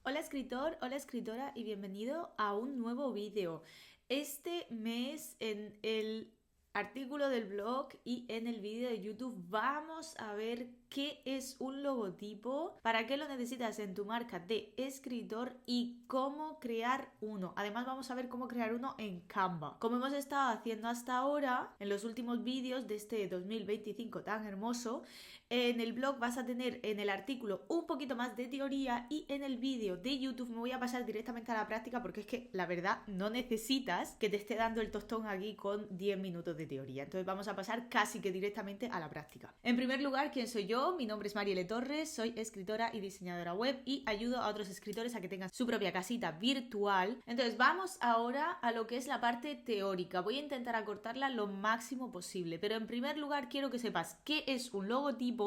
Hola escritor, hola escritora y bienvenido a un nuevo vídeo. Este mes en el artículo del blog y en el vídeo de YouTube vamos a ver qué es un logotipo, para qué lo necesitas en tu marca de escritor y cómo crear uno. Además vamos a ver cómo crear uno en Canva, como hemos estado haciendo hasta ahora en los últimos vídeos de este 2025 tan hermoso. En el blog vas a tener en el artículo un poquito más de teoría y en el vídeo de YouTube me voy a pasar directamente a la práctica, porque es que la verdad no necesitas que te esté dando el tostón aquí con 10 minutos de teoría. Entonces vamos a pasar casi que directamente a la práctica. En primer lugar, ¿quién soy yo? Mi nombre es Marielle Torres, soy escritora y diseñadora web y ayudo a otros escritores a que tengan su propia casita virtual. Entonces vamos ahora a lo que es la parte teórica. Voy a intentar acortarla lo máximo posible, pero en primer lugar quiero que sepas qué es un logotipo,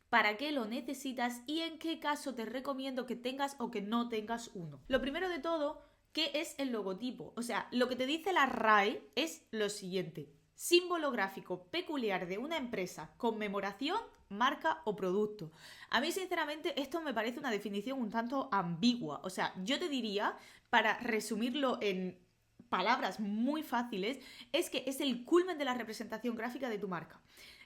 para qué lo necesitas y en qué caso te recomiendo que tengas o que no tengas uno. Lo primero de todo, ¿qué es el logotipo? O sea, lo que te dice la RAE es lo siguiente: símbolo gráfico peculiar de una empresa, conmemoración, marca o producto. A mí sinceramente esto me parece una definición un tanto ambigua. O sea, yo te diría, para resumirlo en palabras muy fáciles, es que es el culmen de la representación gráfica de tu marca.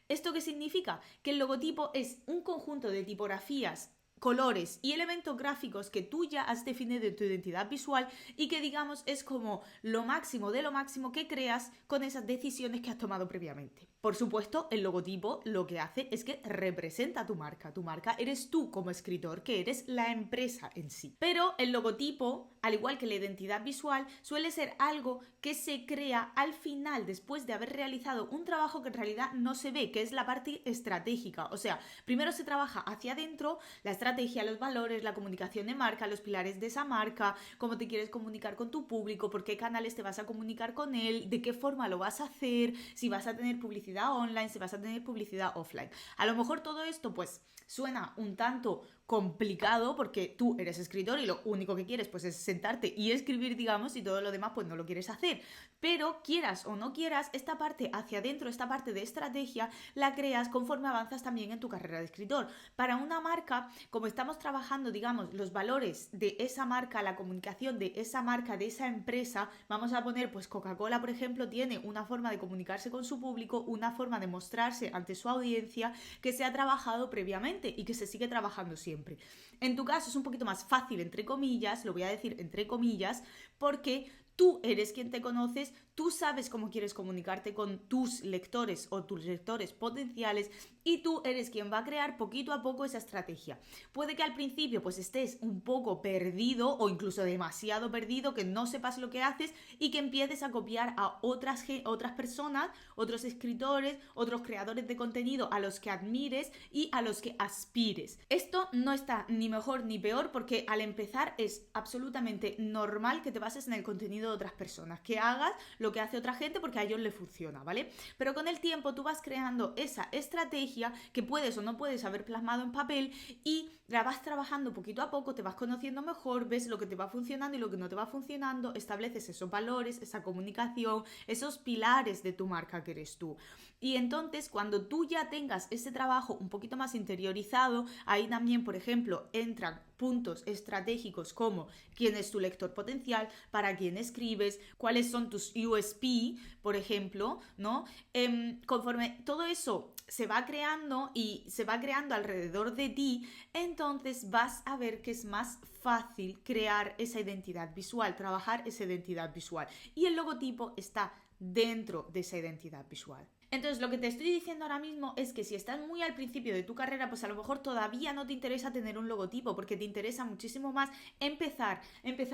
¿Esto qué significa? Que el logotipo es un conjunto de tipografías, colores y elementos gráficos que tú ya has definido en tu identidad visual y que, digamos, es como lo máximo de lo máximo que creas con esas decisiones que has tomado previamente. Por supuesto, el logotipo lo que hace es que representa tu marca. Tu marca eres tú como escritor, que eres la empresa en sí. Pero el logotipo, al igual que la identidad visual, suele ser algo que se crea al final, después de haber realizado un trabajo que en realidad no se ve, que es la parte estratégica. O sea, primero se trabaja hacia adentro, la estrategia, los valores, la comunicación de marca, los pilares de esa marca, cómo te quieres comunicar con tu público, por qué canales te vas a comunicar con él, de qué forma lo vas a hacer, si vas a tener publicidad online, si vas a tener publicidad offline. A lo mejor todo esto pues suena un tanto complicado porque tú eres escritor y lo único que quieres pues es sentarte y escribir, digamos, y todo lo demás pues no lo quieres hacer. Pero quieras o no quieras, esta parte hacia adentro, esta parte de estrategia, la creas conforme avanzas también en tu carrera de escritor. Para una marca, como estamos trabajando, digamos, los valores de esa marca, la comunicación de esa marca, de esa empresa, vamos a poner, pues Coca-Cola, por ejemplo, tiene una forma de comunicarse con su público, una forma de mostrarse ante su audiencia que se ha trabajado previamente y que se sigue trabajando siempre. En tu caso es un poquito más fácil, entre comillas, lo voy a decir entre comillas, porque tú eres quien te conoces, tú sabes cómo quieres comunicarte con tus lectores o tus lectores potenciales y tú eres quien va a crear poquito a poco esa estrategia. Puede que al principio pues estés un poco perdido o incluso demasiado perdido, que no sepas lo que haces y que empieces a copiar a otras personas, otros escritores, otros creadores de contenido a los que admires y a los que aspires. Esto no está ni mejor ni peor, porque al empezar es absolutamente normal que te bases en el contenido de otras personas, que hagas lo que hace otra gente porque a ellos les funciona, ¿vale? Pero con el tiempo tú vas creando esa estrategia que puedes o no puedes haber plasmado en papel y la vas trabajando poquito a poco, te vas conociendo mejor, ves lo que te va funcionando y lo que no te va funcionando, estableces esos valores, esa comunicación, esos pilares de tu marca que eres tú. Y entonces cuando tú ya tengas ese trabajo un poquito más interiorizado, ahí también, por ejemplo, entran puntos estratégicos como quién es tu lector potencial, para quién escribes, cuáles son tus USP, por ejemplo, ¿no? Conforme todo eso se va creando y se va creando alrededor de ti, entonces vas a ver que es más fácil crear esa identidad visual, trabajar esa identidad visual. Y el logotipo está dentro de esa identidad visual. Entonces lo que te estoy diciendo ahora mismo es que si estás muy al principio de tu carrera, pues a lo mejor todavía no te interesa tener un logotipo, porque te interesa muchísimo más empezar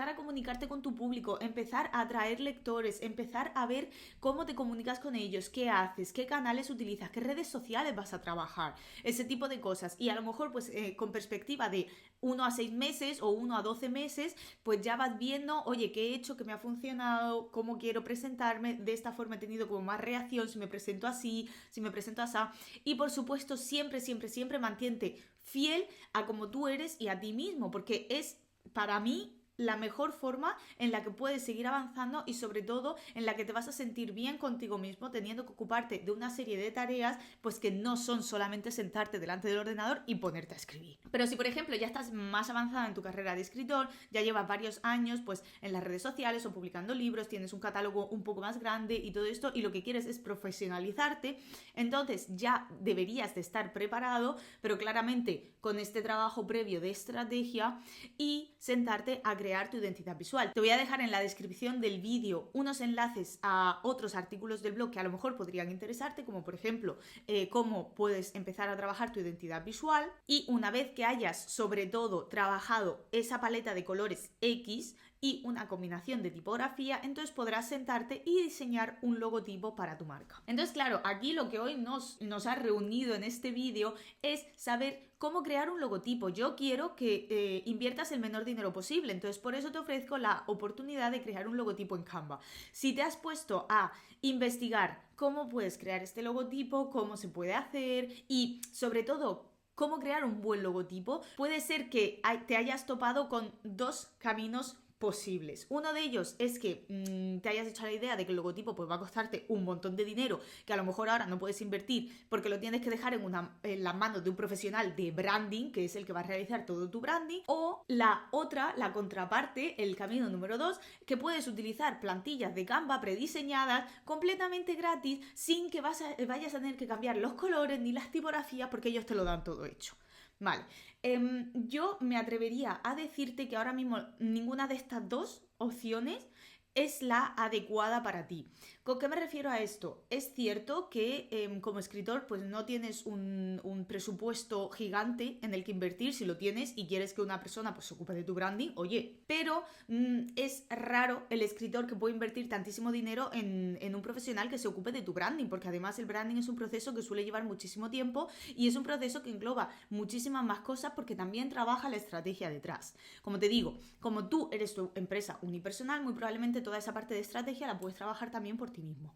a comunicarte con tu público, empezar a atraer lectores, empezar a ver cómo te comunicas con ellos, qué haces, qué canales utilizas, qué redes sociales vas a trabajar, ese tipo de cosas. Y a lo mejor pues con perspectiva de 1 a 6 meses o 1 a 12 meses, pues ya vas viendo, oye, qué he hecho, qué me ha funcionado, cómo quiero presentarme, de esta forma he tenido como más reacción, si me presento así, si me presento así. Y por supuesto, siempre, siempre, siempre mantente fiel a como tú eres y a ti mismo, porque es, para mí, la mejor forma en la que puedes seguir avanzando y sobre todo en la que te vas a sentir bien contigo mismo teniendo que ocuparte de una serie de tareas pues que no son solamente sentarte delante del ordenador y ponerte a escribir. Pero si por ejemplo ya estás más avanzada en tu carrera de escritor, ya llevas varios años pues en las redes sociales o publicando libros, tienes un catálogo un poco más grande y todo esto y lo que quieres es profesionalizarte, entonces ya deberías de estar preparado, pero claramente con este trabajo previo de estrategia y sentarte a crear tu identidad visual. Te voy a dejar en la descripción del vídeo unos enlaces a otros artículos del blog que a lo mejor podrían interesarte, como por ejemplo cómo puedes empezar a trabajar tu identidad visual, y una vez que hayas sobre todo trabajado esa paleta de colores X y una combinación de tipografía, entonces podrás sentarte y diseñar un logotipo para tu marca. Entonces, claro, aquí lo que hoy nos ha reunido en este vídeo es saber cómo crear un logotipo. Yo quiero que inviertas el menor dinero posible, entonces por eso te ofrezco la oportunidad de crear un logotipo en Canva. Si te has puesto a investigar cómo puedes crear este logotipo, cómo se puede hacer y sobre todo cómo crear un buen logotipo, puede ser que te hayas topado con dos caminos posibles. Uno de ellos es que te hayas hecho la idea de que el logotipo pues, va a costarte un montón de dinero que a lo mejor ahora no puedes invertir porque lo tienes que dejar en las manos de un profesional de branding, que es el que va a realizar todo tu branding. O la otra, la contraparte, el camino número 2, que puedes utilizar plantillas de Canva prediseñadas completamente gratis sin que vayas a tener que cambiar los colores ni las tipografías porque ellos te lo dan todo hecho. Vale, yo me atrevería a decirte que ahora mismo ninguna de estas dos opciones es la adecuada para ti. ¿Con qué me refiero a esto? Es cierto que como escritor pues no tienes un presupuesto gigante en el que invertir. Si lo tienes y quieres que una persona pues se ocupe de tu branding, oye, pero es raro el escritor que puede invertir tantísimo dinero en un profesional que se ocupe de tu branding, porque además el branding es un proceso que suele llevar muchísimo tiempo y es un proceso que engloba muchísimas más cosas porque también trabaja la estrategia detrás. Como te digo, como tú eres tu empresa unipersonal, muy probablemente toda esa parte de estrategia la puedes trabajar también por ti mismo.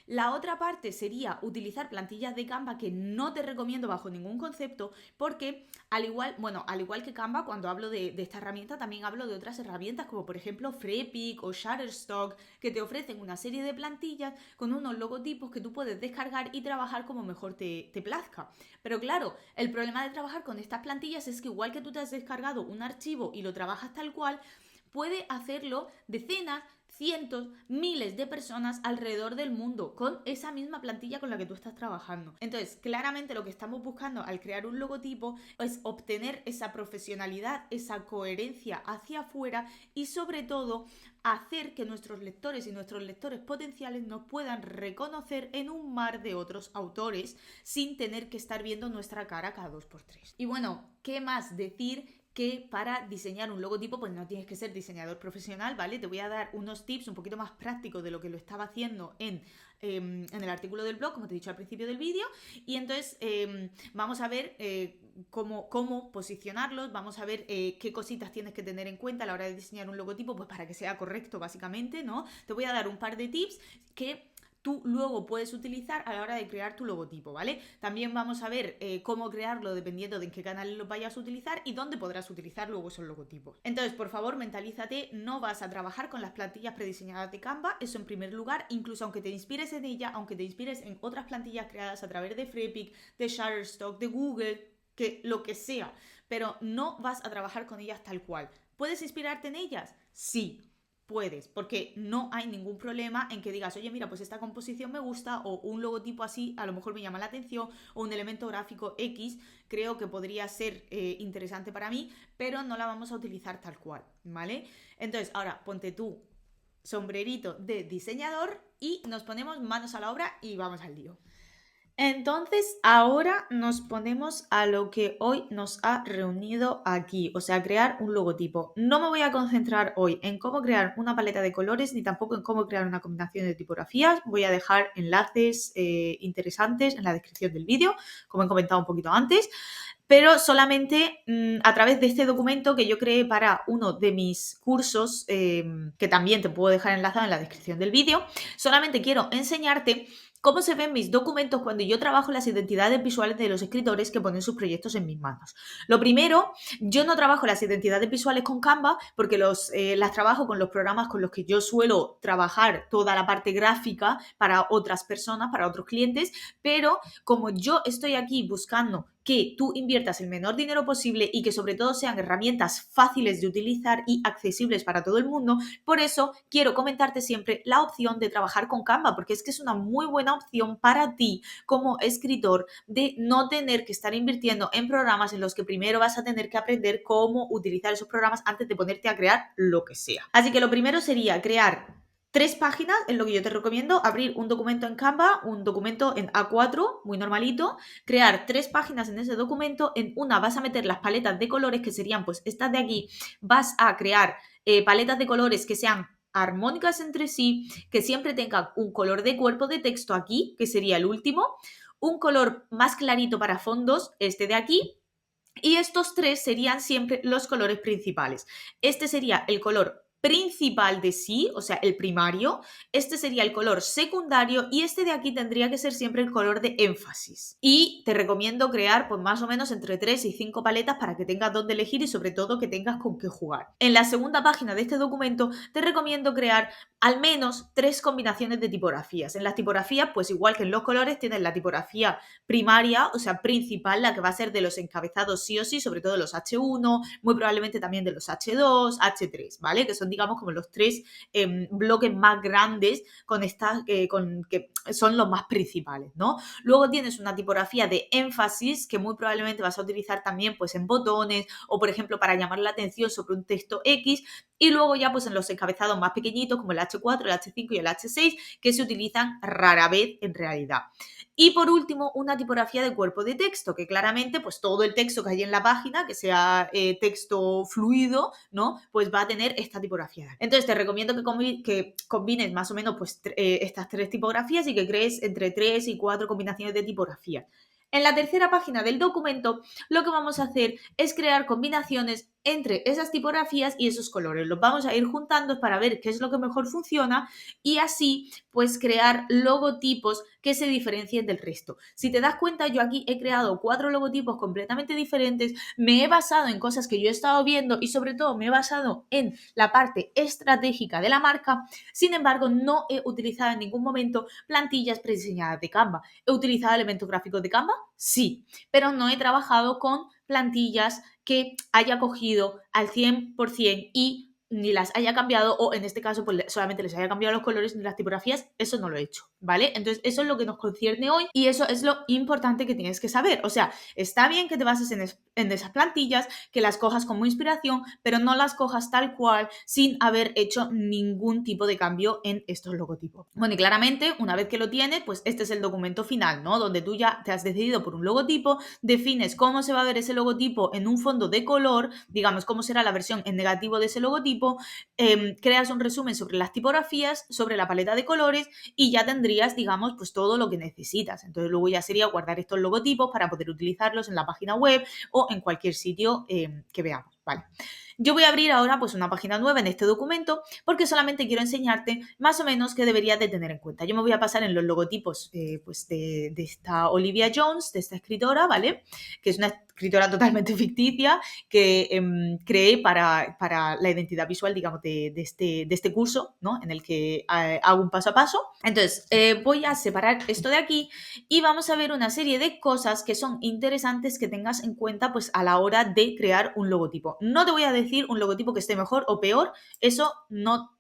La otra parte sería utilizar plantillas de Canva, que no te recomiendo bajo ningún concepto, porque al igual que Canva, cuando hablo de esta herramienta, también hablo de otras herramientas como por ejemplo Freepik o Shutterstock, que te ofrecen una serie de plantillas con unos logotipos que tú puedes descargar y trabajar como mejor te plazca. Pero claro, el problema de trabajar con estas plantillas es que igual que tú te has descargado un archivo y lo trabajas tal cual, puede hacerlo decenas, cientos, miles de personas alrededor del mundo con esa misma plantilla con la que tú estás trabajando. Entonces, claramente lo que estamos buscando al crear un logotipo es obtener esa profesionalidad, esa coherencia hacia afuera y sobre todo hacer que nuestros lectores y nuestros lectores potenciales nos puedan reconocer en un mar de otros autores sin tener que estar viendo nuestra cara cada 2x3. Y bueno, ¿qué más decir? Que para diseñar un logotipo pues no tienes que ser diseñador profesional, ¿vale? Te voy a dar unos tips un poquito más prácticos de lo que lo estaba haciendo en el artículo del blog, como te he dicho al principio del vídeo, y entonces vamos a ver cómo posicionarlos, vamos a ver qué cositas tienes que tener en cuenta a la hora de diseñar un logotipo, pues para que sea correcto básicamente, ¿no? Te voy a dar un par de tips que tú luego puedes utilizar a la hora de crear tu logotipo, ¿vale? También vamos a ver cómo crearlo dependiendo de en qué canal lo vayas a utilizar y dónde podrás utilizar luego esos logotipos. Entonces, por favor, mentalízate, no vas a trabajar con las plantillas prediseñadas de Canva, eso en primer lugar, incluso aunque te inspires en ella, aunque te inspires en otras plantillas creadas a través de Freepik, de Shutterstock, de Google, que lo que sea, pero no vas a trabajar con ellas tal cual. ¿Puedes inspirarte en ellas? Sí. Puedes, porque no hay ningún problema en que digas, oye, mira, pues esta composición me gusta o un logotipo así a lo mejor me llama la atención o un elemento gráfico X creo que podría ser interesante para mí, pero no la vamos a utilizar tal cual, ¿vale? Entonces, ahora ponte tú sombrerito de diseñador y nos ponemos manos a la obra y vamos al lío. Entonces, ahora nos ponemos a lo que hoy nos ha reunido aquí, o sea, crear un logotipo. No me voy a concentrar hoy en cómo crear una paleta de colores ni tampoco en cómo crear una combinación de tipografías. Voy a dejar enlaces interesantes en la descripción del vídeo, como he comentado un poquito antes, pero solamente a través de este documento que yo creé para uno de mis cursos, que también te puedo dejar enlazado en la descripción del vídeo, solamente quiero enseñarte cómo se ven mis documentos cuando yo trabajo las identidades visuales de los escritores que ponen sus proyectos en mis manos. Lo primero, yo no trabajo las identidades visuales con Canva porque las trabajo con los programas con los que yo suelo trabajar toda la parte gráfica para otras personas, para otros clientes, pero como yo estoy aquí buscando que tú inviertas el menor dinero posible y que sobre todo sean herramientas fáciles de utilizar y accesibles para todo el mundo, por eso quiero comentarte siempre la opción de trabajar con Canva, porque es que es una muy buena opción para ti como escritor de no tener que estar invirtiendo en programas en los que primero vas a tener que aprender cómo utilizar esos programas antes de ponerte a crear lo que sea. Así que lo primero sería crear 3 páginas, es lo que yo te recomiendo, abrir un documento en Canva, un documento en A4, muy normalito, crear 3 páginas en ese documento, en una vas a meter las paletas de colores que serían pues estas de aquí, vas a crear paletas de colores que sean armónicas entre sí, que siempre tengan un color de cuerpo de texto aquí, que sería el último, un color más clarito para fondos, este de aquí, y estos 3 serían siempre los colores principales. Este sería el color principal de sí, o sea, el primario, este sería el color secundario y este de aquí tendría que ser siempre el color de énfasis. Y te recomiendo crear pues más o menos entre 3 y 5 paletas para que tengas donde elegir y sobre todo que tengas con qué jugar. En la segunda página de este documento te recomiendo crear al menos 3 combinaciones de tipografías. En las tipografías, pues igual que en los colores, tienes la tipografía primaria, o sea, principal, la que va a ser de los encabezados sí o sí, sobre todo los H1, muy probablemente también de los H2, H3, ¿vale? Que son, digamos, como los 3 bloques más grandes con estas, que son los más principales, ¿no? Luego tienes una tipografía de énfasis que muy probablemente vas a utilizar también pues en botones o, por ejemplo, para llamar la atención sobre un texto X, y luego ya pues en los encabezados más pequeñitos como el H4, el H5 y el H6, que se utilizan rara vez en realidad. Y por último, una tipografía de cuerpo de texto, que claramente pues todo el texto que hay en la página, que sea texto fluido, ¿no? Pues va a tener esta tipografía. Entonces te recomiendo que combines más o menos pues estas 3 tipografías y que crees entre 3 y 4 combinaciones de tipografía. En la tercera página del documento, lo que vamos a hacer es crear combinaciones entre esas tipografías y esos colores. Los vamos a ir juntando para ver qué es lo que mejor funciona y así pues crear logotipos que se diferencien del resto. Si te das cuenta, yo aquí he creado 4 logotipos completamente diferentes, me he basado en cosas que yo he estado viendo y sobre todo me he basado en la parte estratégica de la marca. Sin embargo, no he utilizado en ningún momento plantillas prediseñadas de Canva. ¿He utilizado elementos gráficos de Canva? Sí, pero no he trabajado con plantillas que haya cogido al 100% y ni las haya cambiado o en este caso pues solamente les haya cambiado los colores ni las tipografías, eso no lo he hecho, ¿vale? Entonces eso es lo que nos concierne hoy y eso es lo importante que tienes que saber. O sea, está bien que te bases en esas plantillas, que las cojas como inspiración, pero no las cojas tal cual sin haber hecho ningún tipo de cambio en estos logotipos. Bueno, y claramente una vez que lo tienes, pues este es el documento final, ¿no? Donde tú ya te has decidido por un logotipo, defines cómo se va a ver ese logotipo en un fondo de color, digamos cómo será la versión en negativo de ese logotipo, creas un resumen sobre las tipografías, sobre la paleta de colores y ya tendrías, digamos, pues todo lo que necesitas. Entonces luego ya sería guardar estos logotipos para poder utilizarlos en la página web o en cualquier sitio que veamos, ¿vale? Yo voy a abrir ahora pues una página nueva en este documento porque solamente quiero enseñarte más o menos qué deberías de tener en cuenta. Yo me voy a pasar en los logotipos pues de esta Olivia Jones, de esta escritora, ¿vale? Que es una escritora totalmente ficticia que creé para la identidad visual, digamos, de este curso, ¿no? En el que hago un paso a paso. Entonces, voy a separar esto de aquí y vamos a ver una serie de cosas que son interesantes que tengas en cuenta pues a la hora de crear un logotipo. No te voy a decir un logotipo que esté mejor o peor, eso no...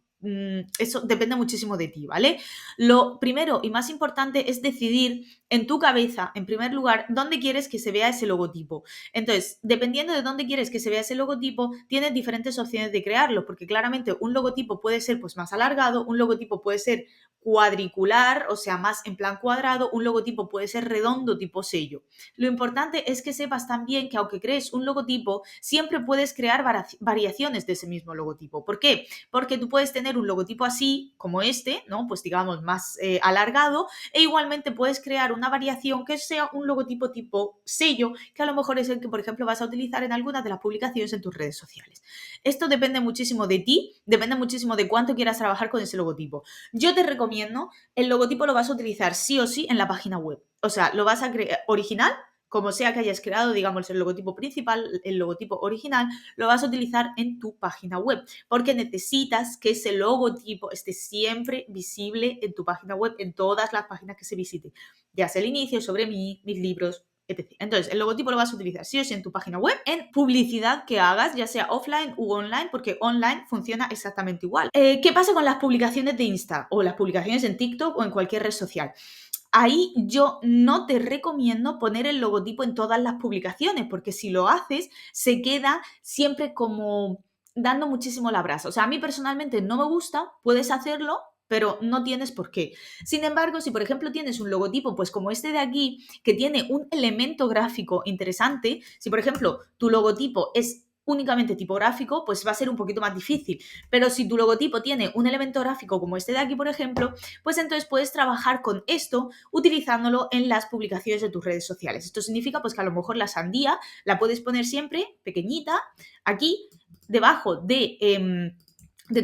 Eso depende muchísimo de ti, ¿vale? Lo primero y más importante es decidir en tu cabeza, en primer lugar, dónde quieres que se vea ese logotipo. Entonces, dependiendo de dónde quieres que se vea ese logotipo, tienes diferentes opciones de crearlo, porque claramente un logotipo puede ser pues más alargado, un logotipo puede ser cuadricular, o sea, más en plan cuadrado, un logotipo puede ser redondo tipo sello. Lo importante es que sepas también que aunque crees un logotipo, siempre puedes crear variaciones de ese mismo logotipo. ¿Por qué? Porque tú puedes tener tener un logotipo así, como este, ¿no? Pues digamos más alargado, e igualmente puedes crear una variación que sea un logotipo tipo sello, que a lo mejor es el que, por ejemplo, vas a utilizar en algunas de las publicaciones en tus redes sociales. Esto depende muchísimo de ti, depende muchísimo de cuánto quieras trabajar con ese logotipo. Yo te recomiendo, el logotipo lo vas a utilizar sí o sí en la página web. O sea, lo vas a crear original, como sea que hayas creado, digamos, el logotipo principal, el logotipo original, lo vas a utilizar en tu página web, porque necesitas que ese logotipo esté siempre visible en tu página web, en todas las páginas que se visiten, ya sea el inicio, sobre mí, mis libros, etc. Entonces, el logotipo lo vas a utilizar sí o sí en tu página web, en publicidad que hagas, ya sea offline u online, porque online funciona exactamente igual. ¿Qué pasa con las publicaciones de Insta o las publicaciones en TikTok o en cualquier red social? Ahí yo no te recomiendo poner el logotipo en todas las publicaciones, porque si lo haces, se queda siempre como dando muchísimo la brasa. O sea, a mí personalmente no me gusta, puedes hacerlo, pero no tienes por qué. Sin embargo, si por ejemplo tienes un logotipo, pues como este de aquí, que tiene un elemento gráfico interesante, si por ejemplo tu logotipo es únicamente tipográfico, pues va a ser un poquito más difícil. Pero si tu logotipo tiene un elemento gráfico como este de aquí, por ejemplo, pues entonces puedes trabajar con esto utilizándolo en las publicaciones de tus redes sociales. Esto significa pues que a lo mejor la sandía la puedes poner siempre pequeñita aquí debajo de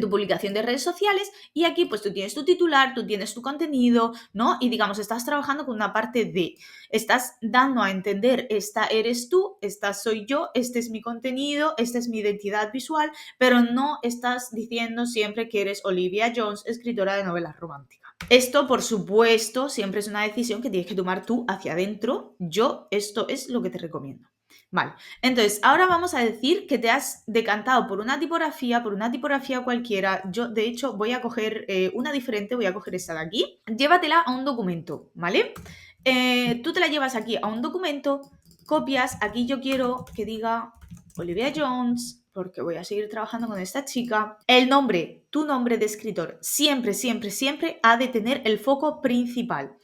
tu publicación de redes sociales, y aquí pues tú tienes tu titular, tú tienes tu contenido, ¿no? Y digamos, estás trabajando con una parte de, estás dando a entender, esta eres tú, esta soy yo, este es mi contenido, esta es mi identidad visual, pero no estás diciendo siempre que eres Olivia Jones, escritora de novelas románticas. Esto, por supuesto, siempre es una decisión que tienes que tomar tú hacia adentro. Yo, esto es lo que te recomiendo. Vale, entonces ahora vamos a decir que te has decantado por una tipografía cualquiera. Yo, de hecho, voy a coger una diferente, voy a coger esta de aquí. Llévatela a un documento, ¿vale? Tú te la llevas aquí a un documento, copias, aquí yo quiero que diga Olivia Jones, porque voy a seguir trabajando con esta chica. El nombre, tu nombre de escritor, siempre, siempre, siempre ha de tener el foco principal.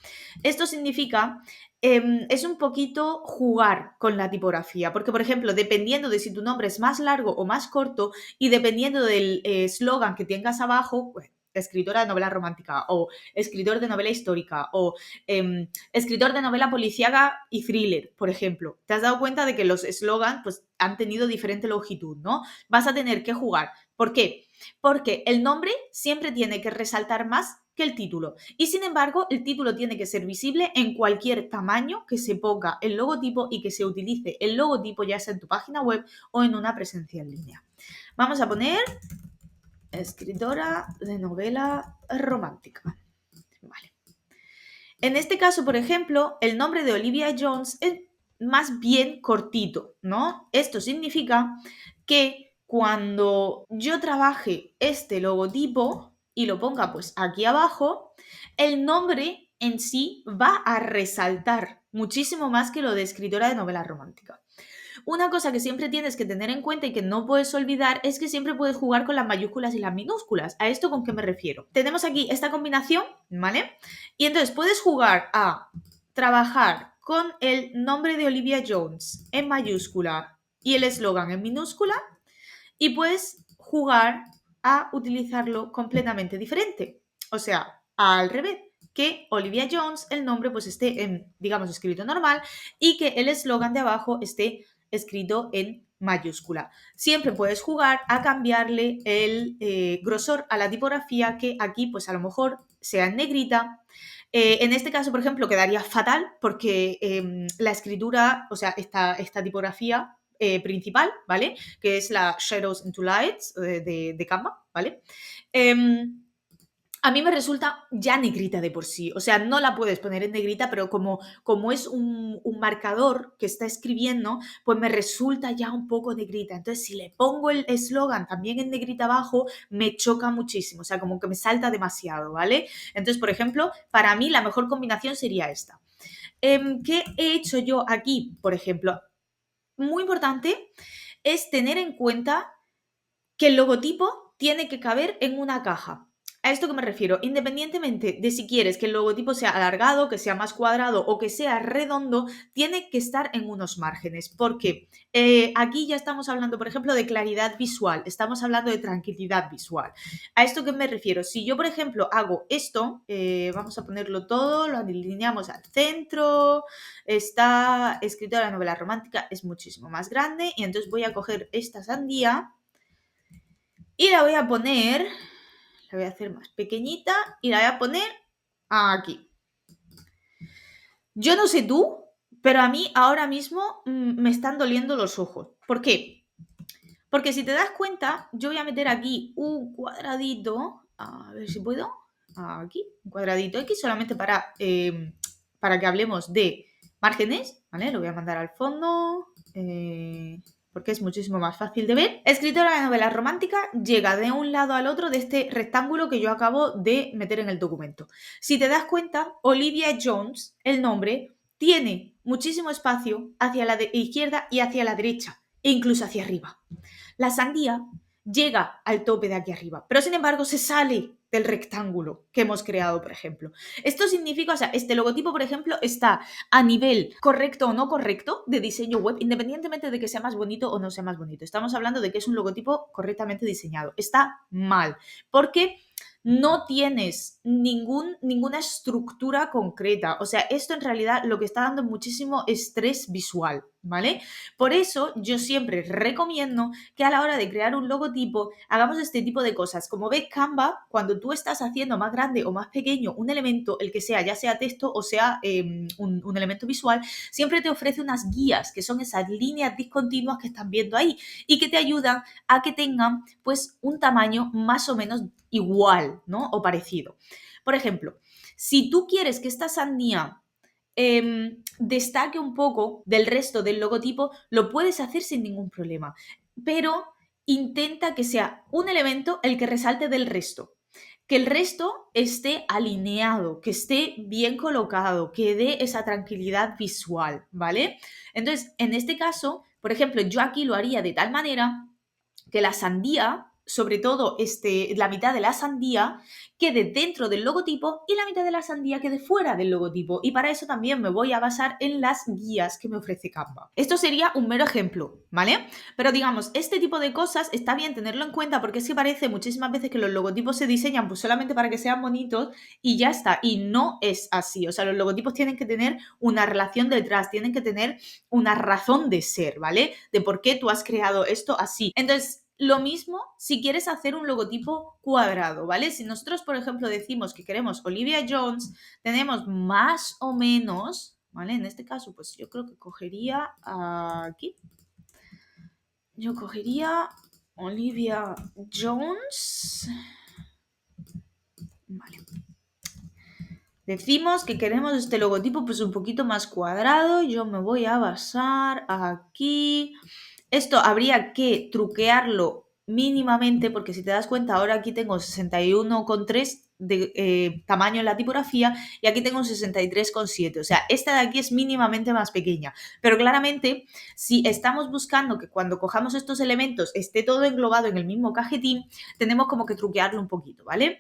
Esto significa es un poquito jugar con la tipografía, porque por ejemplo, dependiendo de si tu nombre es más largo o más corto y dependiendo del eslogan que tengas abajo, pues, escritora de novela romántica o escritor de novela histórica o escritor de novela policíaca y thriller, por ejemplo, te has dado cuenta de que los eslogans pues, han tenido diferente longitud, ¿no? Vas a tener que jugar. ¿Por qué? Porque el nombre siempre tiene que resaltar más que el título. Y sin embargo, el título tiene que ser visible en cualquier tamaño que se ponga el logotipo y que se utilice el logotipo ya sea en tu página web o en una presencia en línea. Vamos a poner escritora de novela romántica. Vale. En este caso, por ejemplo, el nombre de Olivia Jones es más bien cortito, ¿no? Esto significa que cuando yo trabaje este logotipo y lo ponga pues aquí abajo, el nombre en sí va a resaltar muchísimo más que lo de escritora de novela romántica. Una cosa que siempre tienes que tener en cuenta y que no puedes olvidar es que siempre puedes jugar con las mayúsculas y las minúsculas. ¿A esto con qué me refiero? Tenemos aquí esta combinación, ¿vale? Y entonces puedes jugar a trabajar con el nombre de Olivia Jones en mayúscula y el eslogan en minúscula, y puedes jugar a utilizarlo completamente diferente. O sea, al revés, que Olivia Jones, el nombre pues esté en, digamos, escrito normal y que el eslogan de abajo esté escrito en mayúscula. Siempre puedes jugar a cambiarle el grosor a la tipografía, que aquí pues a lo mejor sea en negrita. En este caso, por ejemplo, quedaría fatal porque la escritura, o sea, esta tipografía principal, ¿vale? Que es la Shadows into Lights de Canva, ¿vale? A mí me resulta ya negrita de por sí, o sea, no la puedes poner en negrita, pero como es un marcador que está escribiendo, pues me resulta ya un poco negrita. Entonces, si le pongo el eslogan también en negrita abajo, me choca muchísimo, o sea, como que me salta demasiado, ¿vale? Entonces, por ejemplo, para mí la mejor combinación sería esta. ¿Qué he hecho yo aquí, por ejemplo? Muy importante es tener en cuenta que el logotipo tiene que caber en una caja. ¿A esto que me refiero? Independientemente de si quieres que el logotipo sea alargado, que sea más cuadrado o que sea redondo, tiene que estar en unos márgenes. Porque aquí ya estamos hablando, por ejemplo, de claridad visual, estamos hablando de tranquilidad visual. ¿A esto que me refiero? Si yo, por ejemplo, hago esto, vamos a ponerlo todo, lo alineamos al centro, está escritora de novela romántica, es muchísimo más grande, y entonces voy a coger esta sandía y la voy a poner, la voy a hacer más pequeñita y la voy a poner aquí. Yo no sé tú, pero a mí ahora mismo me están doliendo los ojos. ¿Por qué? Porque si te das cuenta, yo voy a meter aquí un cuadradito, a ver si puedo, aquí, un cuadradito X solamente para que hablemos de márgenes, ¿vale? Lo voy a mandar al fondo, porque es muchísimo más fácil de ver. Escritora de novela romántica llega de un lado al otro de este rectángulo que yo acabo de meter en el documento. Si te das cuenta, Olivia Jones, el nombre, tiene muchísimo espacio hacia la izquierda y hacia la derecha, e incluso hacia arriba. La sandía llega al tope de aquí arriba, pero sin embargo se sale del rectángulo que hemos creado, por ejemplo. Esto significa, o sea, este logotipo, por ejemplo, está a nivel correcto o no correcto de diseño web, independientemente de que sea más bonito o no sea más bonito. Estamos hablando de que es un logotipo correctamente diseñado. Está mal, porque no tienes ninguna estructura concreta. O sea, esto en realidad lo que está dando muchísimo estrés visual, ¿vale? Por eso yo siempre recomiendo que a la hora de crear un logotipo hagamos este tipo de cosas. Como ves, Canva, cuando tú estás haciendo más grande o más pequeño un elemento, el que sea, ya sea texto o sea un elemento visual, siempre te ofrece unas guías, que son esas líneas discontinuas que están viendo ahí y que te ayudan a que tengan pues un tamaño más o menos igual, ¿no? O parecido. Por ejemplo, si tú quieres que esta sandía destaque un poco del resto del logotipo, lo puedes hacer sin ningún problema. Pero intenta que sea un elemento el que resalte del resto. Que el resto esté alineado, que esté bien colocado, que dé esa tranquilidad visual, ¿vale? Entonces, en este caso, por ejemplo, yo aquí lo haría de tal manera que la sandía, sobre todo la mitad de la sandía, quede dentro del logotipo y la mitad de la sandía quede fuera del logotipo. Y para eso también me voy a basar en las guías que me ofrece Canva. Esto sería un mero ejemplo, ¿vale? Pero digamos, este tipo de cosas está bien tenerlo en cuenta porque es que parece muchísimas veces que los logotipos se diseñan pues solamente para que sean bonitos y ya está. Y no es así. O sea, los logotipos tienen que tener una relación detrás, tienen que tener una razón de ser, ¿vale? De por qué tú has creado esto así. Entonces, lo mismo si quieres hacer un logotipo cuadrado, ¿vale? Si nosotros, por ejemplo, decimos que queremos Olivia Jones, tenemos más o menos, ¿vale? En este caso, pues yo creo que cogería aquí. Yo cogería Olivia Jones. Vale. Decimos que queremos este logotipo pues un poquito más cuadrado. Yo me voy a basar aquí. Esto habría que truquearlo mínimamente porque si te das cuenta ahora aquí tengo 61,3 de tamaño en la tipografía y aquí tengo un 63,7. O sea, esta de aquí es mínimamente más pequeña. Pero claramente, si estamos buscando que cuando cojamos estos elementos esté todo englobado en el mismo cajetín, tenemos como que truquearlo un poquito, ¿vale?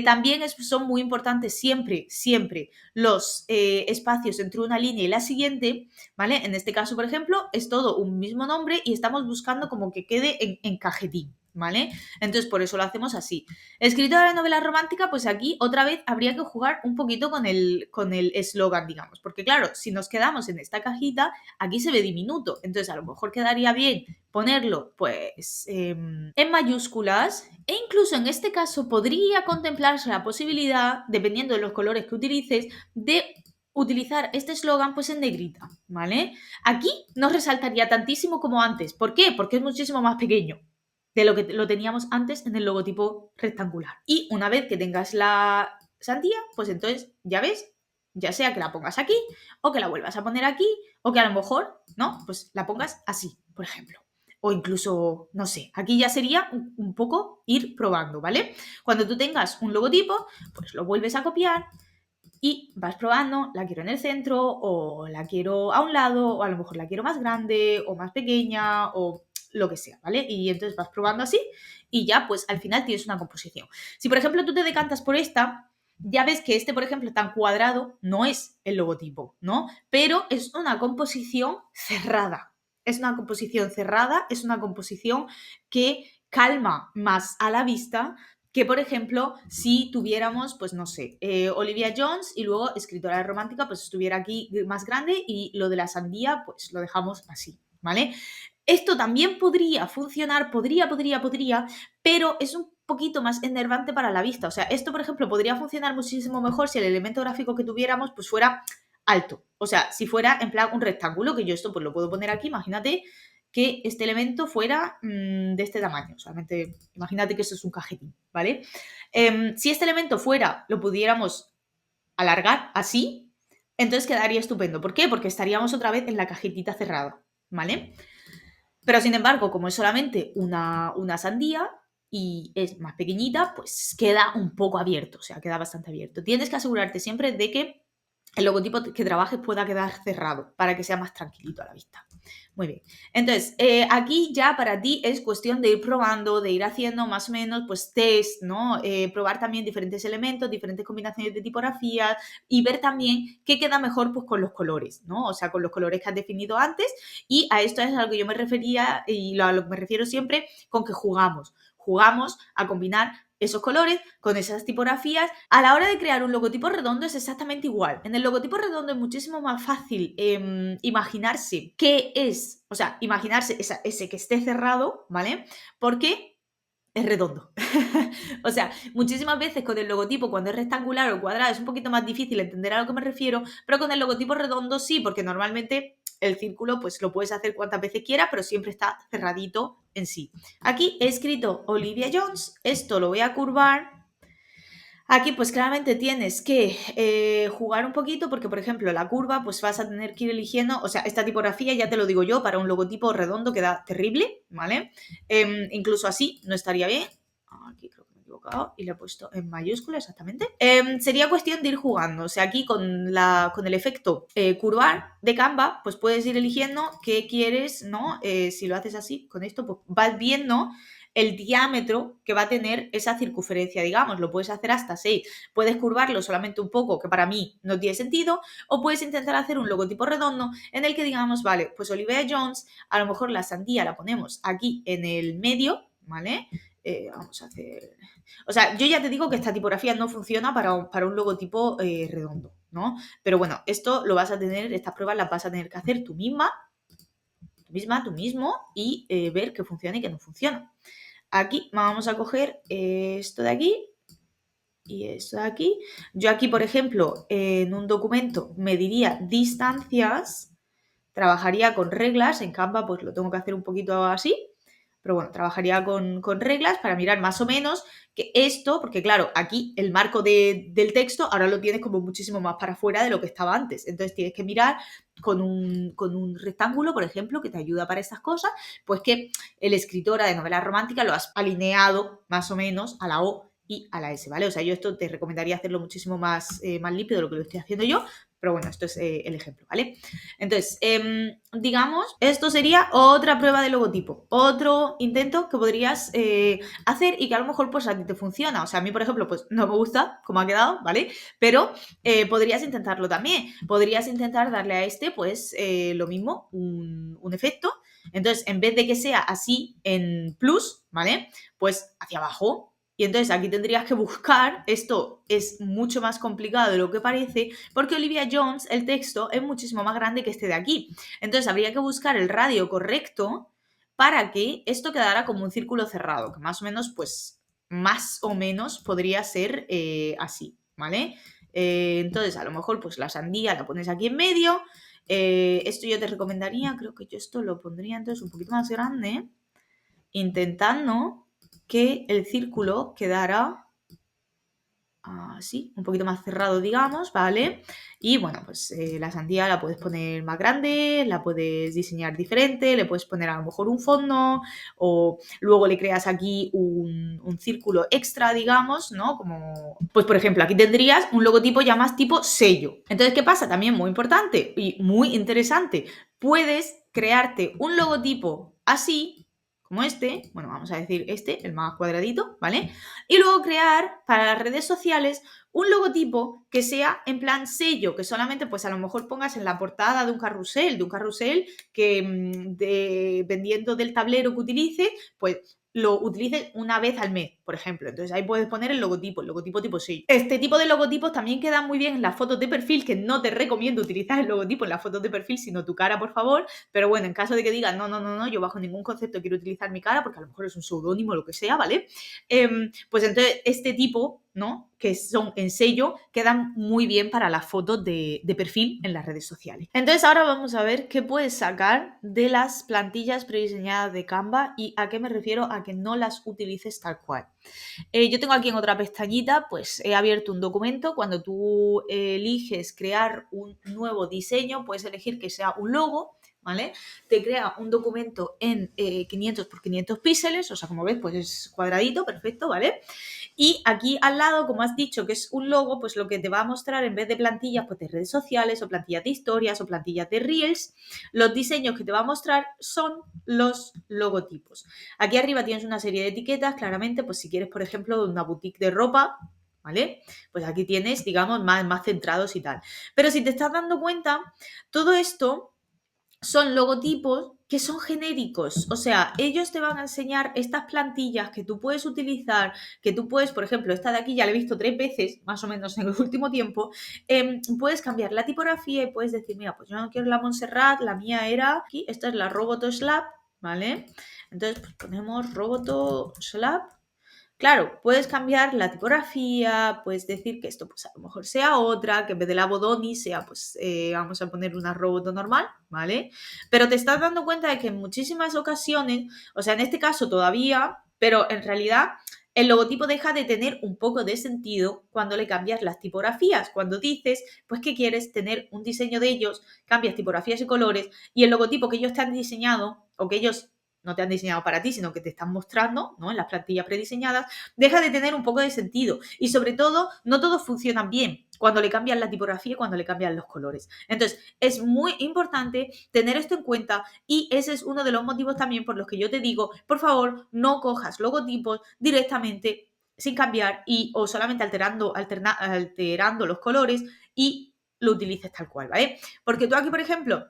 También son muy importantes siempre los espacios entre una línea y la siguiente, ¿vale? En este caso, por ejemplo, es todo un mismo nombre y estamos buscando como que quede en cajetín, ¿vale? Entonces, por eso lo hacemos así. Escritora de novela romántica, pues aquí otra vez habría que jugar un poquito con el eslogan, digamos, porque claro, si nos quedamos en esta cajita, aquí se ve diminuto, entonces a lo mejor quedaría bien ponerlo pues en mayúsculas e incluso en este caso podría contemplarse la posibilidad, dependiendo de los colores que utilices, de utilizar este eslogan pues en negrita, ¿vale? Aquí no resaltaría tantísimo como antes. ¿Por qué? Porque es muchísimo más pequeño de lo que lo teníamos antes en el logotipo rectangular. Y una vez que tengas la sandía, pues entonces ya ves, ya sea que la pongas aquí o que la vuelvas a poner aquí o que a lo mejor, ¿no? Pues la pongas así, por ejemplo. O incluso, no sé, aquí ya sería un poco ir probando, ¿vale? Cuando tú tengas un logotipo, pues lo vuelves a copiar y vas probando, la quiero en el centro o la quiero a un lado o a lo mejor la quiero más grande o más pequeña o lo que sea, ¿vale? Y entonces vas probando así y ya pues al final tienes una composición. Si por ejemplo tú te decantas por esta, ya ves que este, por ejemplo, tan cuadrado no es el logotipo, ¿no? Pero es una composición cerrada. Es una composición cerrada, es una composición que calma más a la vista que, por ejemplo, si tuviéramos, pues no sé, Olivia Jones y luego escritora romántica, pues estuviera aquí más grande y lo de la sandía, pues lo dejamos así, ¿vale? Esto también podría funcionar, podría, pero es un poquito más enervante para la vista. O sea, esto, por ejemplo, podría funcionar muchísimo mejor si el elemento gráfico que tuviéramos pues fuera alto. O sea, si fuera en plan un rectángulo, que yo esto pues lo puedo poner aquí, imagínate que este elemento fuera de este tamaño. Solamente imagínate que esto es un cajetín, ¿vale? Si este elemento fuera, lo pudiéramos alargar así, entonces quedaría estupendo. ¿Por qué? Porque estaríamos otra vez en la cajetita cerrada, ¿vale? Pero sin embargo, como es solamente una sandía y es más pequeñita, pues queda un poco abierto, o sea, queda bastante abierto. Tienes que asegurarte siempre de que el logotipo que trabajes pueda quedar cerrado para que sea más tranquilito a la vista. Muy bien. Entonces, aquí ya para ti es cuestión de ir probando, de ir haciendo más o menos, pues test, ¿no? Probar también diferentes elementos, diferentes combinaciones de tipografías y ver también qué queda mejor pues con los colores, ¿no? O sea, con los colores que has definido antes, y a esto es a lo que yo me refería y a lo que me refiero siempre con que jugamos. Jugamos a combinar esos colores con esas tipografías. A la hora de crear un logotipo redondo es exactamente igual. En el logotipo redondo es muchísimo más fácil imaginarse qué es, o sea, imaginarse ese que esté cerrado, ¿vale? Porque es redondo. O sea, muchísimas veces con el logotipo, cuando es rectangular o cuadrado, es un poquito más difícil entender a lo que me refiero, pero con el logotipo redondo sí, porque normalmente el círculo pues lo puedes hacer cuantas veces quieras, pero siempre está cerradito en sí. Aquí he escrito Olivia Jones, esto lo voy a curvar. Aquí pues claramente tienes que jugar un poquito porque, por ejemplo, la curva pues vas a tener que ir eligiendo, o sea, esta tipografía ya te lo digo yo, para un logotipo redondo queda terrible, ¿vale? Incluso así no estaría bien. Aquí creo que me he equivocado y le he puesto en mayúscula exactamente. Sería cuestión de ir jugando, o sea, aquí con el efecto curvar de Canva, pues puedes ir eligiendo qué quieres, ¿no? Si lo haces así, con esto, pues vas viendo el diámetro que va a tener esa circunferencia, digamos, lo puedes hacer hasta 6. Puedes curvarlo solamente un poco, que para mí no tiene sentido, o puedes intentar hacer un logotipo redondo en el que digamos, vale, pues Olivia Jones, a lo mejor la sandía la ponemos aquí en el medio, ¿vale? Vamos a hacer... O sea, yo ya te digo que esta tipografía no funciona para un logotipo redondo, ¿no? Pero bueno, esto lo vas a tener, estas pruebas las vas a tener que hacer tú misma, tú mismo, y ver qué funciona y qué no funciona. Aquí vamos a coger esto de aquí y esto de aquí. Yo aquí, por ejemplo, en un documento mediría distancias, trabajaría con reglas, en Canva pues lo tengo que hacer un poquito así, pero bueno, trabajaría con reglas para mirar más o menos que esto, porque claro, aquí el marco del texto ahora lo tienes como muchísimo más para afuera de lo que estaba antes, entonces tienes que mirar con un rectángulo, por ejemplo, que te ayuda para estas cosas, pues que el escritora de novela romántica lo has alineado más o menos a la O y a la S, ¿vale? O sea, yo esto te recomendaría hacerlo muchísimo más, más límpido de lo que lo estoy haciendo yo, pero bueno, esto es el ejemplo, ¿vale? Entonces, digamos, esto sería otra prueba de logotipo, otro intento que podrías hacer y que a lo mejor pues a ti te funciona. O sea, a mí, por ejemplo, pues no me gusta cómo ha quedado, ¿vale? Pero podrías intentarlo también. Podrías intentar darle a este, pues, lo mismo, un efecto. Entonces, en vez de que sea así en plus, ¿vale? Pues hacia abajo. Y entonces aquí tendrías que buscar, esto es mucho más complicado de lo que parece, porque Olivia Jones, el texto, es muchísimo más grande que este de aquí. Entonces habría que buscar el radio correcto para que esto quedara como un círculo cerrado, que más o menos podría ser así, ¿vale? Entonces a lo mejor pues la sandía la pones aquí en medio. Esto yo te recomendaría, creo que yo esto lo pondría entonces un poquito más grande, intentando que el círculo quedara así, un poquito más cerrado, digamos, ¿vale? Y bueno, pues la sandía la puedes poner más grande, la puedes diseñar diferente, le puedes poner a lo mejor un fondo o luego le creas aquí un círculo extra, digamos, ¿no? Como, pues por ejemplo, aquí tendrías un logotipo ya más tipo sello. Entonces, ¿qué pasa? También muy importante y muy interesante, puedes crearte un logotipo así como este, bueno, vamos a decir este, el más cuadradito, ¿vale? Y luego crear para las redes sociales un logotipo que sea en plan sello, que solamente pues a lo mejor pongas en la portada de un carrusel que dependiendo del tablero que utilice, pues lo utilices una vez al mes, por ejemplo. Entonces ahí puedes poner el logotipo tipo sello. Este tipo de logotipos también quedan muy bien en las fotos de perfil, que no te recomiendo utilizar el logotipo en las fotos de perfil, sino tu cara, por favor. Pero bueno, en caso de que digas, no, yo bajo ningún concepto quiero utilizar mi cara, porque a lo mejor es un seudónimo o lo que sea, ¿vale? Pues entonces este tipo, ¿no? Que son en sello, quedan muy bien para las fotos de perfil en las redes sociales. Entonces ahora vamos a ver qué puedes sacar de las plantillas prediseñadas de Canva y a qué me refiero a que no las utilices tal cual. Yo tengo aquí en otra pestañita, pues he abierto un documento. Cuando tú eliges crear un nuevo diseño, puedes elegir que sea un logo, ¿vale? Te crea un documento en 500 por 500 píxeles, o sea, como ves, pues es cuadradito, perfecto, ¿vale? Y aquí al lado, como has dicho, que es un logo, pues lo que te va a mostrar en vez de plantillas pues de redes sociales o plantillas de historias o plantillas de Reels, los diseños que te va a mostrar son los logotipos. Aquí arriba tienes una serie de etiquetas, claramente, pues si quieres, por ejemplo, una boutique de ropa, ¿vale? Pues aquí tienes, digamos, más centrados y tal. Pero si te estás dando cuenta, todo esto son logotipos que son genéricos, o sea, ellos te van a enseñar estas plantillas que tú puedes utilizar, que tú puedes, por ejemplo, esta de aquí ya la he visto 3 veces, más o menos en el último tiempo, puedes cambiar la tipografía y puedes decir, mira, pues yo no quiero la Montserrat, la mía era aquí, esta es la Roboto Slab, ¿vale? Entonces pues ponemos Roboto Slab. Claro, puedes cambiar la tipografía, puedes decir que esto pues a lo mejor sea otra, que en vez de la Bodoni sea pues vamos a poner una Roboto normal, ¿vale? Pero te estás dando cuenta de que en muchísimas ocasiones, o sea, en este caso todavía, pero en realidad el logotipo deja de tener un poco de sentido cuando le cambias las tipografías. Cuando dices, pues que quieres tener un diseño de ellos, cambias tipografías y colores y el logotipo que ellos te han diseñado o que ellos no te han diseñado para ti, sino que te están mostrando, ¿no? En las plantillas prediseñadas, deja de tener un poco de sentido. Y sobre todo, no todos funcionan bien cuando le cambian la tipografía y cuando le cambian los colores. Entonces, es muy importante tener esto en cuenta y ese es uno de los motivos también por los que yo te digo, por favor, no cojas logotipos directamente sin cambiar o solamente alterando los colores y lo utilices tal cual, ¿vale? Porque tú aquí, por ejemplo,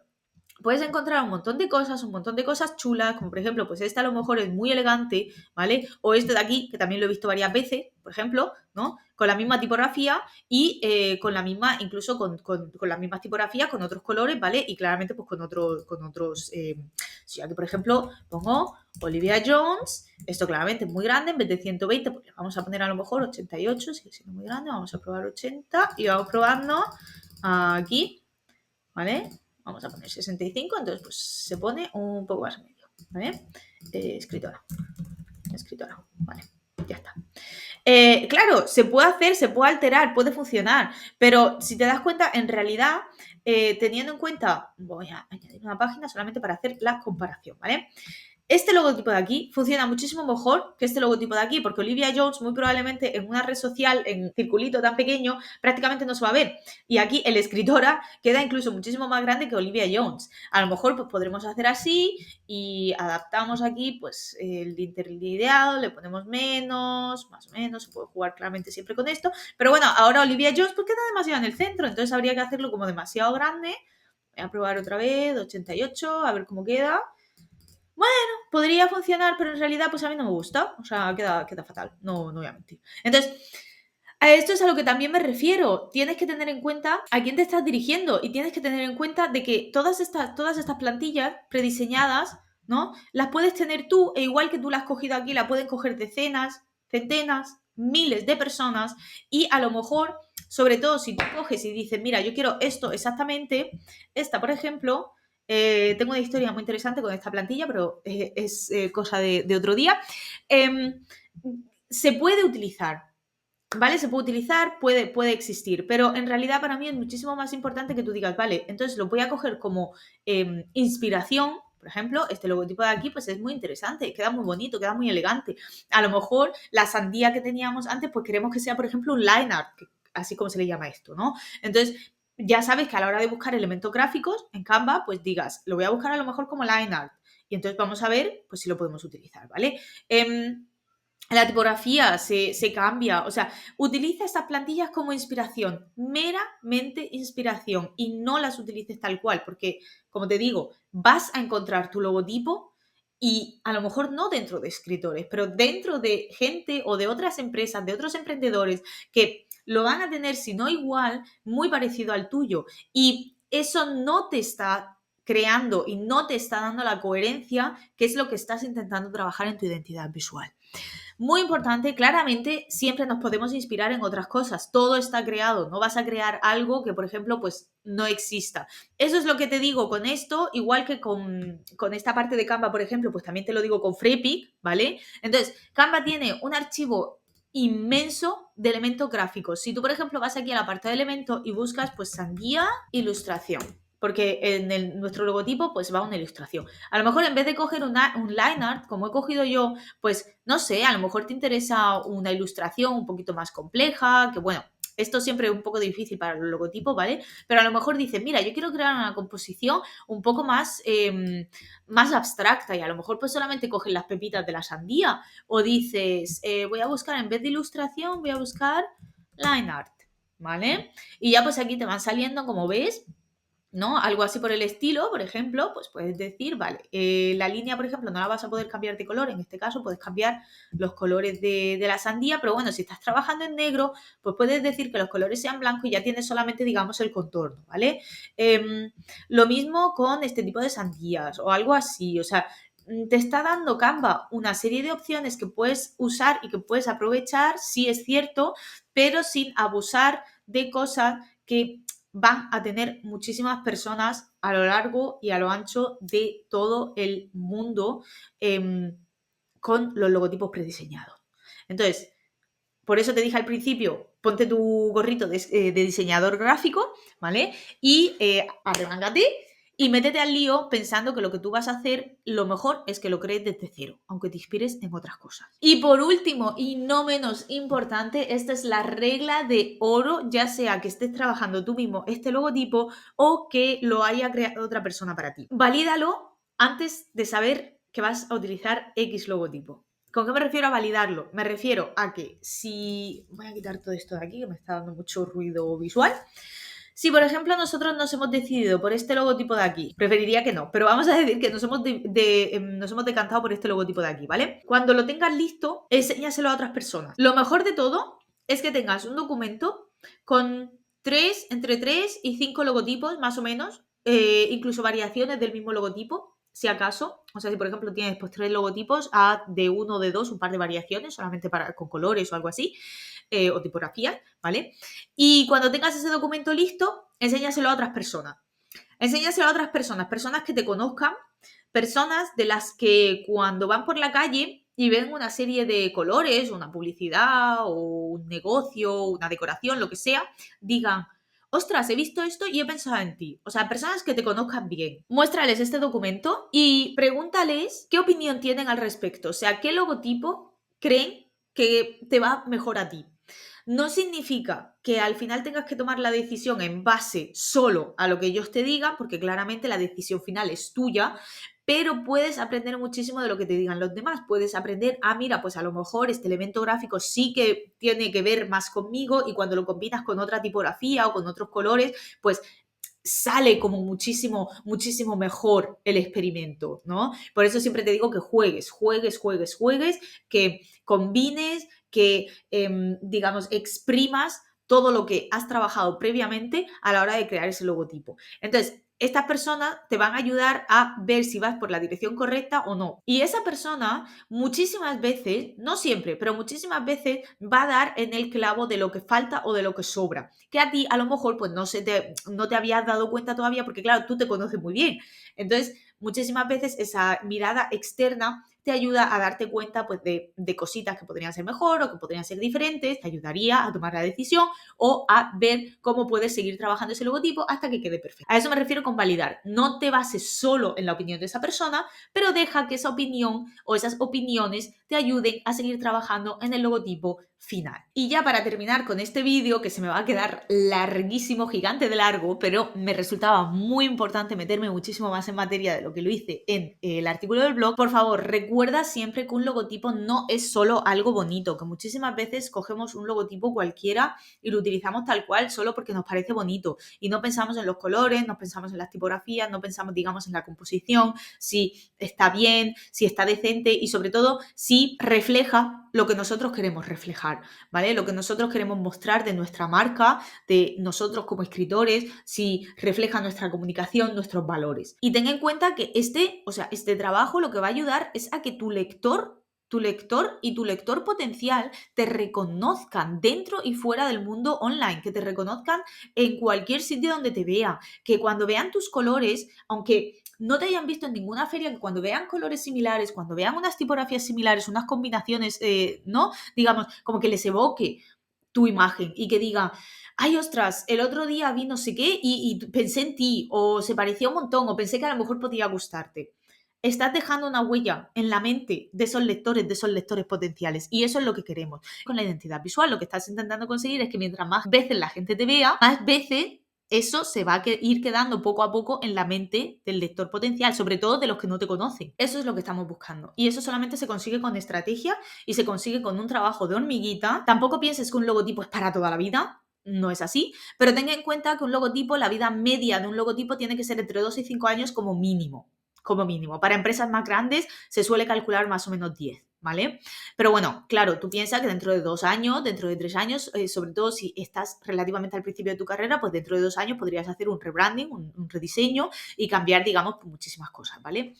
puedes encontrar un montón de cosas chulas, como por ejemplo, pues este a lo mejor es muy elegante, ¿vale? O este de aquí, que también lo he visto varias veces, por ejemplo, ¿no? Con la misma tipografía y con la misma, incluso con las mismas tipografías, con otros colores, ¿vale? Y claramente pues con otros, si aquí por ejemplo pongo Olivia Jones, esto claramente es muy grande, en vez de 120, pues vamos a poner a lo mejor 88, sigue siendo muy grande, vamos a probar 80 y vamos probando aquí, ¿vale? Vamos a poner 65, entonces pues se pone un poco más medio, ¿vale? Escritora, vale, ya está. Claro, se puede hacer, se puede alterar, puede funcionar, pero si te das cuenta, en realidad, teniendo en cuenta, voy a añadir una página solamente para hacer la comparación, ¿vale? Este logotipo de aquí funciona muchísimo mejor que este logotipo de aquí, porque Olivia Jones muy probablemente en una red social, en circulito tan pequeño, prácticamente no se va a ver. Y aquí el escritora queda incluso muchísimo más grande que Olivia Jones. A lo mejor pues podremos hacer así y adaptamos aquí pues el interlineado, le ponemos menos, más o menos, se puede jugar claramente siempre con esto. Pero bueno, ahora Olivia Jones pues queda demasiado en el centro, entonces habría que hacerlo como demasiado grande. Voy a probar otra vez, 88, a ver cómo queda. Bueno, podría funcionar, pero en realidad pues a mí no me gusta, o sea, queda fatal, no voy a mentir. Entonces, a esto es a lo que también me refiero. Tienes que tener en cuenta a quién te estás dirigiendo y tienes que tener en cuenta de que todas estas plantillas prediseñadas, ¿no? Las puedes tener tú e igual que tú las has cogido aquí, la pueden coger decenas, centenas, miles de personas y a lo mejor, sobre todo si tú coges y dices, mira, yo quiero esto exactamente, esta, por ejemplo, tengo una historia muy interesante con esta plantilla, pero es cosa de otro día. Se puede utilizar, ¿vale? Se puede utilizar, puede existir, pero en realidad para mí es muchísimo más importante que tú digas, vale, entonces lo voy a coger como inspiración. Por ejemplo, este logotipo de aquí pues es muy interesante, queda muy bonito, queda muy elegante. A lo mejor la sandía que teníamos antes pues queremos que sea, por ejemplo, un line art, así como se le llama esto, ¿no? Entonces, ya sabes que a la hora de buscar elementos gráficos en Canva, pues digas, lo voy a buscar a lo mejor como line art. Y entonces vamos a ver pues si lo podemos utilizar, ¿vale? La tipografía se cambia, o sea, utiliza estas plantillas como inspiración, meramente inspiración, y no las utilices tal cual, porque, como te digo, vas a encontrar tu logotipo y a lo mejor no dentro de escritores, pero dentro de gente o de otras empresas, de otros emprendedores que lo van a tener, si no igual, muy parecido al tuyo. Y eso no te está creando y no te está dando la coherencia, que es lo que estás intentando trabajar en tu identidad visual. Muy importante, claramente siempre nos podemos inspirar en otras cosas. Todo está creado, no vas a crear algo que, por ejemplo, pues no exista. Eso es lo que te digo con esto, igual que con esta parte de Canva, por ejemplo, pues también te lo digo con Freepik, ¿vale? Entonces, Canva tiene un archivo inmenso de elementos gráficos. Si tú, por ejemplo, vas aquí a la parte de elementos y buscas pues sandía, ilustración, porque en nuestro logotipo pues va una ilustración. A lo mejor en vez de coger un line art, como he cogido yo, pues no sé, a lo mejor te interesa una ilustración un poquito más compleja, que bueno, esto siempre es un poco difícil para los logotipos, ¿vale? Pero a lo mejor dices, mira, yo quiero crear una composición un poco más abstracta y a lo mejor pues solamente coges las pepitas de la sandía o dices, voy a buscar en vez de ilustración, voy a buscar line art, ¿vale? Y ya pues aquí te van saliendo, como ves, ¿no? Algo así por el estilo, por ejemplo, pues puedes decir, vale, la línea, por ejemplo, no la vas a poder cambiar de color, en este caso puedes cambiar los colores de la sandía, pero bueno, si estás trabajando en negro, pues puedes decir que los colores sean blancos y ya tienes solamente, digamos, el contorno, ¿vale? Lo mismo con este tipo de sandías o algo así, o sea, te está dando Canva una serie de opciones que puedes usar y que puedes aprovechar, sí es cierto, pero sin abusar de cosas que van a tener muchísimas personas a lo largo y a lo ancho de todo el mundo con los logotipos prediseñados. Entonces, por eso te dije al principio, ponte tu gorrito de diseñador gráfico, ¿vale? Y arremángate y métete al lío pensando que lo que tú vas a hacer, lo mejor es que lo crees desde cero, aunque te inspires en otras cosas. Y por último, y no menos importante, esta es la regla de oro, ya sea que estés trabajando tú mismo este logotipo o que lo haya creado otra persona para ti. Valídalo antes de saber que vas a utilizar X logotipo. ¿Con qué me refiero a validarlo? Me refiero a que si... Voy a quitar todo esto de aquí, que me está dando mucho ruido visual. Si, por ejemplo, nosotros nos hemos decidido por este logotipo de aquí, preferiría que no, pero vamos a decir que nos hemos decantado por este logotipo de aquí, ¿vale? Cuando lo tengas listo, enséñaselo a otras personas. Lo mejor de todo es que tengas un documento con entre 3 y 5 logotipos, más o menos, incluso variaciones del mismo logotipo, si acaso. O sea, si por ejemplo tienes pues 3 logotipos, de uno o de dos, un par de variaciones, solamente con colores o algo así, o tipografías, ¿vale? Y cuando tengas ese documento listo, enséñaselo a otras personas. Enséñaselo a otras personas, personas que te conozcan, personas de las que cuando van por la calle y ven una serie de colores, una publicidad o un negocio, una decoración, lo que sea, digan, ostras, he visto esto y he pensado en ti. O sea, personas que te conozcan bien. Muéstrales este documento y pregúntales qué opinión tienen al respecto. O sea, qué logotipo creen que te va mejor a ti. No significa que al final tengas que tomar la decisión en base solo a lo que ellos te digan, porque claramente la decisión final es tuya, pero puedes aprender muchísimo de lo que te digan los demás. Puedes aprender, mira, pues a lo mejor este elemento gráfico sí que tiene que ver más conmigo y cuando lo combinas con otra tipografía o con otros colores, pues sale como muchísimo, muchísimo mejor el experimento, ¿no? Por eso siempre te digo que juegues, que combines, que, digamos, exprimas todo lo que has trabajado previamente a la hora de crear ese logotipo. Entonces, estas personas te van a ayudar a ver si vas por la dirección correcta o no. Y esa persona muchísimas veces, no siempre, pero muchísimas veces va a dar en el clavo de lo que falta o de lo que sobra. Que a ti a lo mejor pues no te habías dado cuenta todavía porque claro, tú te conoces muy bien. Entonces, muchísimas veces esa mirada externa te ayuda a darte cuenta pues, de cositas que podrían ser mejor o que podrían ser diferentes, te ayudaría a tomar la decisión o a ver cómo puedes seguir trabajando ese logotipo hasta que quede perfecto. A eso me refiero con validar. No te bases solo en la opinión de esa persona, pero deja que esa opinión o esas opiniones te ayuden a seguir trabajando en el logotipo final. Y ya para terminar con este vídeo, que se me va a quedar larguísimo, gigante de largo, pero me resultaba muy importante meterme muchísimo más en materia de lo que lo hice en el artículo del blog, por favor, recuerda siempre que un logotipo no es solo algo bonito, que muchísimas veces cogemos un logotipo cualquiera y lo utilizamos tal cual solo porque nos parece bonito y no pensamos en los colores, no pensamos en las tipografías, no pensamos, digamos, en la composición, si está bien, si está decente y sobre todo si refleja lo que nosotros queremos reflejar, ¿vale? Lo que nosotros queremos mostrar de nuestra marca, de nosotros como escritores, si refleja nuestra comunicación, nuestros valores. Y ten en cuenta que este trabajo lo que va a ayudar es a que tu lector y tu lector potencial te reconozcan dentro y fuera del mundo online, que te reconozcan en cualquier sitio donde te vean, que cuando vean tus colores, aunque no te hayan visto en ninguna feria, que cuando vean colores similares, cuando vean unas tipografías similares, unas combinaciones, ¿no? Digamos, como que les evoque tu imagen y que digan, ay, ostras, el otro día vi no sé qué y pensé en ti, o se parecía un montón, o pensé que a lo mejor podía gustarte. Estás dejando una huella en la mente de esos lectores potenciales. Y eso es lo que queremos. Con la identidad visual, lo que estás intentando conseguir es que mientras más veces la gente te vea, más veces eso se va a ir quedando poco a poco en la mente del lector potencial, sobre todo de los que no te conocen. Eso es lo que estamos buscando. Y eso solamente se consigue con estrategia y se consigue con un trabajo de hormiguita. Tampoco pienses que un logotipo es para toda la vida. No es así, pero ten en cuenta que un logotipo, la vida media de un logotipo tiene que ser entre 2 y 5 años como mínimo. Como mínimo. Para empresas más grandes se suele calcular más o menos 10. ¿Vale? Pero bueno, claro, tú piensas que dentro de 2 años, dentro de 3 años, sobre todo si estás relativamente al principio de tu carrera, pues dentro de 2 años podrías hacer un rebranding, un rediseño y cambiar, digamos, pues muchísimas cosas, ¿vale?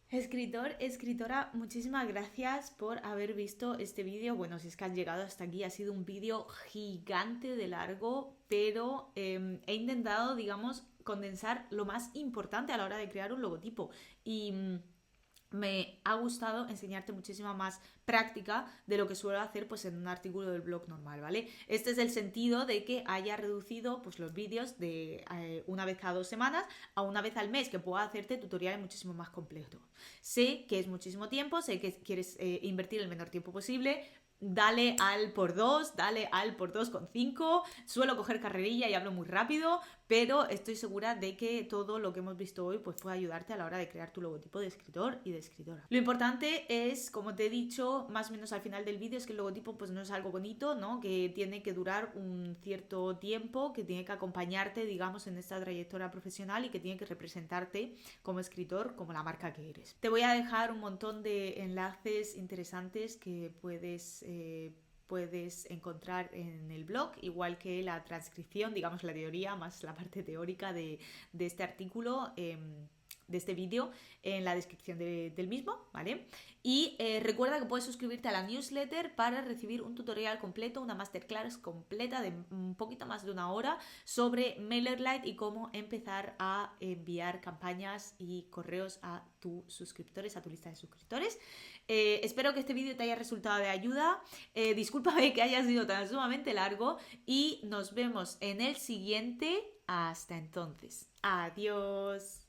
Escritor, escritora, muchísimas gracias por haber visto este vídeo. Bueno, si es que has llegado hasta aquí, ha sido un vídeo gigante de largo, pero he intentado, digamos, condensar lo más importante a la hora de crear un logotipo. Y me ha gustado enseñarte muchísima más práctica de lo que suelo hacer pues en un artículo del blog normal, ¿vale? Este es el sentido de que haya reducido pues los vídeos de una vez cada 2 semanas a una vez al mes, que pueda hacerte tutoriales muchísimo más completos. Sé que es muchísimo tiempo, sé que quieres invertir el menor tiempo posible. Dale al por 2, dale al por 2,5. Suelo coger carrerilla y hablo muy rápido, pero estoy segura de que todo lo que hemos visto hoy pues puede ayudarte a la hora de crear tu logotipo de escritor y de escritora. Lo importante es, como te he dicho más o menos al final del vídeo, es que el logotipo pues no es algo bonito, ¿no? Que tiene que durar un cierto tiempo, que tiene que acompañarte, digamos, en esta trayectoria profesional y que tiene que representarte como escritor, como la marca que eres. Te voy a dejar un montón de enlaces interesantes que puedes encontrar en el blog, igual que la transcripción, digamos la teoría, más la parte teórica de este artículo, de este vídeo, en la descripción del mismo, ¿vale? Y recuerda que puedes suscribirte a la newsletter para recibir un tutorial completo, una masterclass completa de un poquito más de 1 hora sobre MailerLite y cómo empezar a enviar campañas y correos a tus suscriptores, a tu lista de suscriptores. Espero que este vídeo te haya resultado de ayuda. Discúlpame que haya sido tan sumamente largo y nos vemos en el siguiente. Hasta entonces. Adiós.